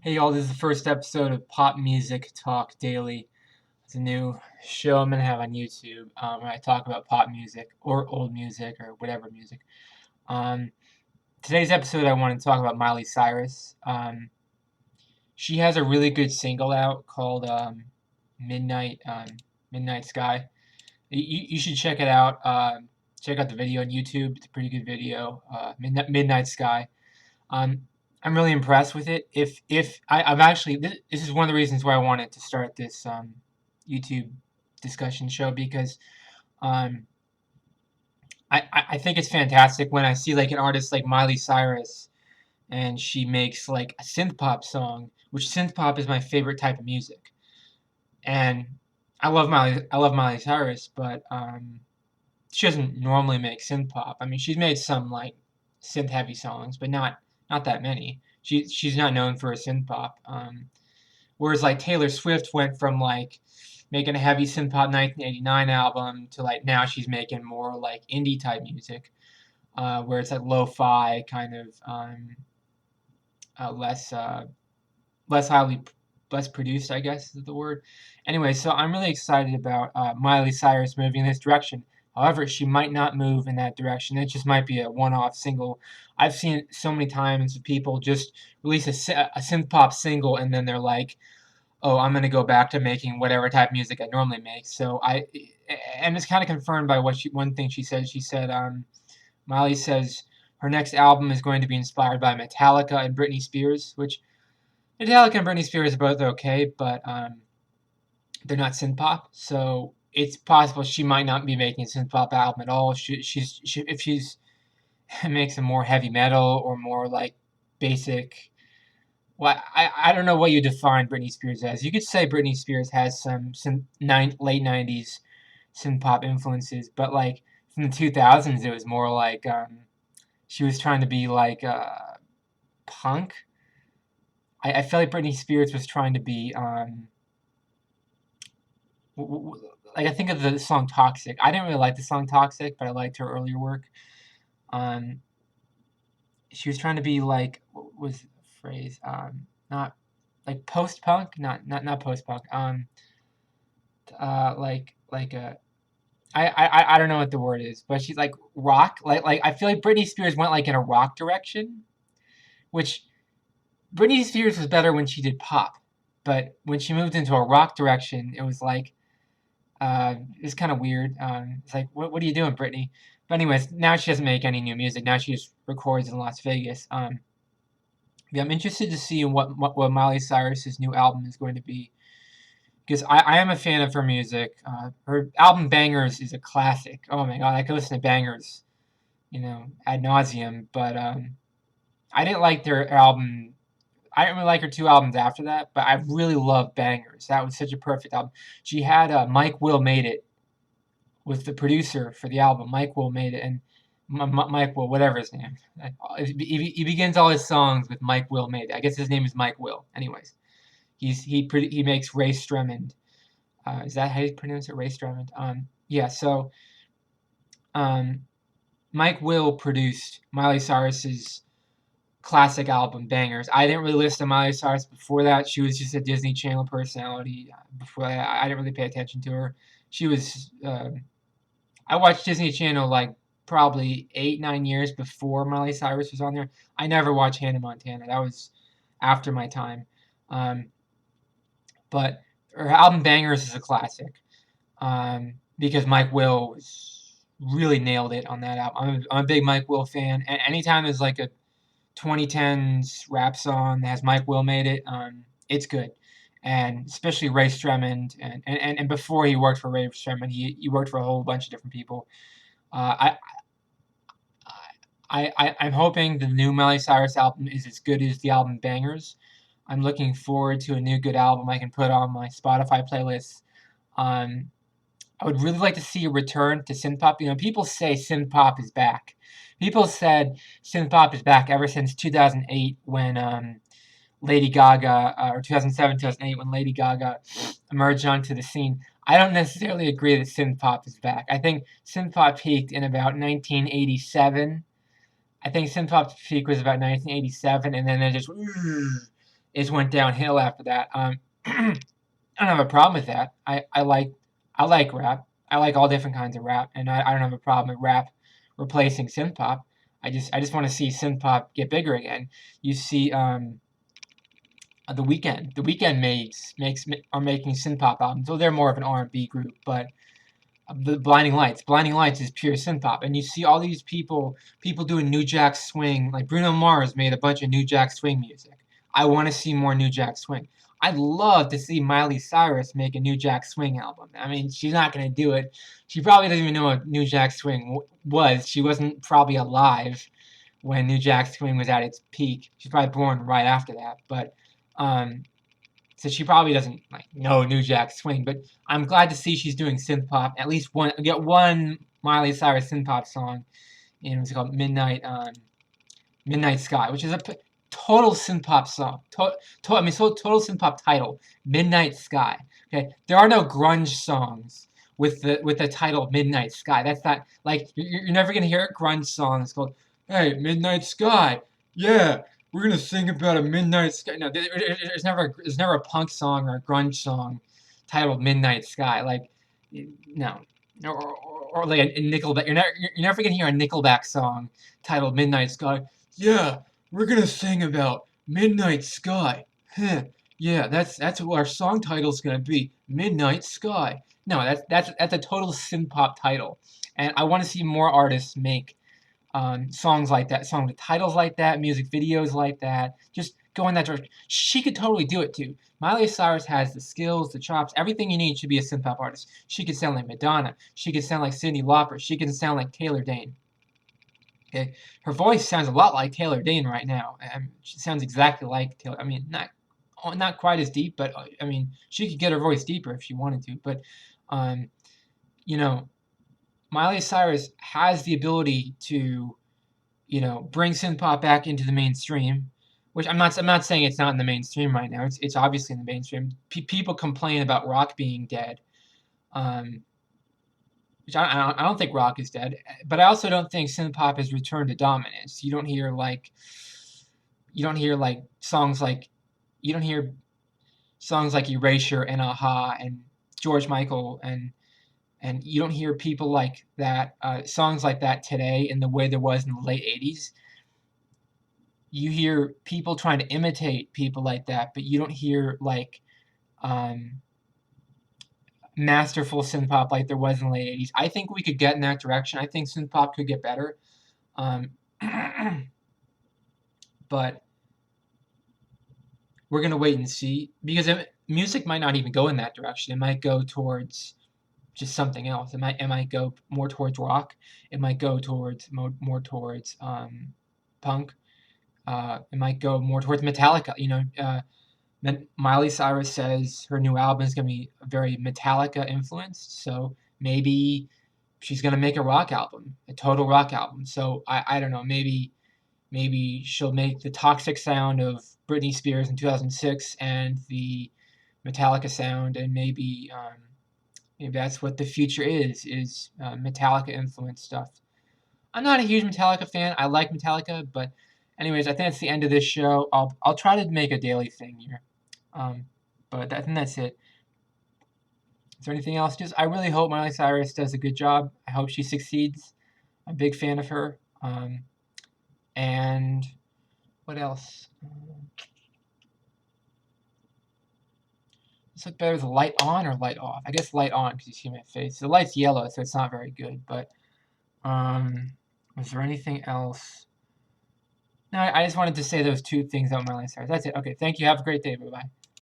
Hey y'all, this is the first episode of Pop Music Talk Daily. It's a new show I'm going to have on YouTube where I talk about pop music or old music or whatever music. Um, Today's episode, I want to talk about Miley Cyrus. She has a really good single out called Midnight Midnight Sky. You should check it out. Check out the video on YouTube. It's a pretty good video. Midnight Sky. Um, I'm really impressed with it. I've actually this is one of the reasons why I wanted to start this YouTube discussion show because um, I think it's fantastic when I see like an artist like Miley Cyrus and she makes like a synth pop song, which synth pop is my favorite type of music, and I love Miley Cyrus, but she doesn't normally make synth pop. I mean, she's made some like synth heavy songs, but not that many. She's not known for a synth pop. Whereas like Taylor Swift went from like making a heavy synth pop 1989 album to like now she's making more like indie type music, where it's like lo-fi kind of less less highly less produced, I guess is the word. Anyway, so I'm really excited about Miley Cyrus moving in this direction. However, she might not move in that direction. It just might be a one-off single. I've seen it so many times people just release a synth pop single and then they're like, "Oh, I'm gonna go back to making whatever type of music I normally make." And it's kind of confirmed by one thing she said. She said, Miley says her next album is going to be inspired by Metallica and Britney Spears, which Metallica and Britney Spears are both okay, but they're not synth pop. So it's possible she might not be making a synth pop album at all. If she's makes a more heavy metal or more like basic. Well, I don't know what you define Britney Spears as. You could say Britney Spears has some late '90s synth pop influences, but like from the 2000s, it was more like she was trying to be like punk. I feel like Britney Spears was trying to be like I think of the song Toxic. I didn't really like the song Toxic, but I liked her earlier work. Um, she was trying to be like what was the phrase? Not like post punk, not post punk. Like I don't know what the word is, but she's like rock. Like I feel like Britney Spears went like in a rock direction, which Britney Spears was better when she did pop, but when she moved into a rock direction, it was like it's kind of weird. It's like what are you doing, Britney? But anyways, now she doesn't make any new music. Now she just records in Las Vegas. Yeah, I'm interested to see what Miley Cyrus's new album is going to be because I am a fan of her music. Her album Bangers is a classic. Oh my god, I could listen to Bangers, ad nauseum. But I didn't like their album. I didn't really like her two albums after that, but I really love Bangers. That was such a perfect album. She had Mike Will made it was the producer for the album. Mike Will made it, and Mike Will, whatever his name. He begins all his songs with Mike Will made it. I guess his name is Mike Will. Anyways, he makes Ray Stremmond. Is that how you pronounce it, Ray Stremmond? Yeah. So, um, Mike Will produced Miley Cyrus's classic album Bangers. I didn't really listen to Miley Cyrus before that. She was just a Disney Channel personality. Before that, I didn't really pay attention to her. She was. I watched Disney Channel like probably 8, 9 years before Miley Cyrus was on there. I never watched Hannah Montana. That was after my time. Um, but her album Bangers is a classic because Mike Will really nailed it on that album. I'm a big Mike Will fan, and anytime there's like a 2010s rap song that has Mike Will made it, it's good. And especially Ray Stremmond, and before he worked for Ray Stremmond, he worked for a whole bunch of different people. Uh, I'm hoping the new Miley Cyrus album is as good as the album Bangers. I'm looking forward to a new good album I can put on my Spotify playlist. Um, I would really like to see a return to synth pop. People say synth pop is back. People said synth pop is back ever since 2008 when Lady Gaga, or 2007, 2008 when Lady Gaga emerged onto the scene. I don't necessarily agree that synth pop is back. I think synth pop peaked in about 1987. I think synth pop peak was about 1987, and then it went downhill after that. I don't have a problem with that. I like rap. I like all different kinds of rap, and I don't have a problem with rap replacing synth pop. I just want to see synth pop get bigger again. You see, the Weeknd. The Weeknd are making synth pop albums. So they're more of an R&B group, but the Blinding Lights. Blinding Lights is pure synth pop, and you see all these people doing New Jack Swing. Like Bruno Mars made a bunch of New Jack Swing music. I want to see more New Jack Swing. I'd love to see Miley Cyrus make a New Jack Swing album. I mean, she's not gonna do it. She probably doesn't even know what New Jack Swing was. She wasn't probably alive when New Jack Swing was at its peak. She's probably born right after that, but um, so she probably doesn't like know New Jack Swing, but I'm glad to see she's doing synth pop. At least get one Miley Cyrus synth pop song, and it's called Midnight Sky, which is a total synth pop song. Total synth pop title, Midnight Sky. Okay, there are no grunge songs with the title Midnight Sky. That's not like you're never gonna hear a grunge song. It's called Hey Midnight Sky. Yeah, we're gonna sing about a midnight sky. No, there's never a punk song or a grunge song titled Midnight Sky. Like, no, or like a Nickelback. You're never gonna hear a Nickelback song titled Midnight Sky. Yeah, we're gonna sing about Midnight Sky. Huh. Yeah, that's what our song title's gonna be. Midnight Sky. No, that's a total synth pop title, and I want to see more artists make songs like that, song with titles like that, music videos like that. Just go in that direction. She could totally do it too. Miley Cyrus has the skills, the chops, everything you need to be a synth pop artist. She could sound like Madonna. She could sound like Cyndi Lauper. She can sound like Taylor Dayne. Okay, her voice sounds a lot like Taylor Dayne right now. She sounds exactly like Taylor. I mean, not quite as deep, but I mean, she could get her voice deeper if she wanted to. But um, you know, Miley Cyrus has the ability to, bring synth pop back into the mainstream, which I'm not saying it's not in the mainstream right now. It's obviously in the mainstream. People complain about rock being dead, um, which I don't think rock is dead, but I also don't think synth pop has returned to dominance. You don't hear songs like you don't hear songs like Erasure and Aha and George Michael and you don't hear people like that, songs like that today in the way there was in the late 80s. You hear people trying to imitate people like that, but you don't hear um, masterful synth pop like there was in the late 80s. I think we could get in that direction. I think synth pop could get better. Um, but we're going to wait and see because music might not even go in that direction. It might go towards just something else. It might go more towards rock. It might go towards more towards punk. It might go more towards Metallica. Miley Cyrus says her new album is going to be very Metallica influenced. So maybe she's going to make a rock album, a total rock album. So I don't know. Maybe she'll make the toxic sound of Britney Spears in 2006 and the Metallica sound, and maybe that's what the future is Metallica influenced stuff. I'm not a huge Metallica fan. I like Metallica, but anyways, I think that's the end of this show. I'll try to make a daily thing here, but I think that's it. Is there anything else? I really hope Miley Cyrus does a good job. I hope she succeeds. I'm a big fan of her. And what else? This look better, the light on or light off? I guess light on because you see my face. The light's yellow, so it's not very good. But was there anything else? No, I just wanted to say those two things about Miley Cyrus. That's it. Okay, thank you. Have a great day. Bye-bye.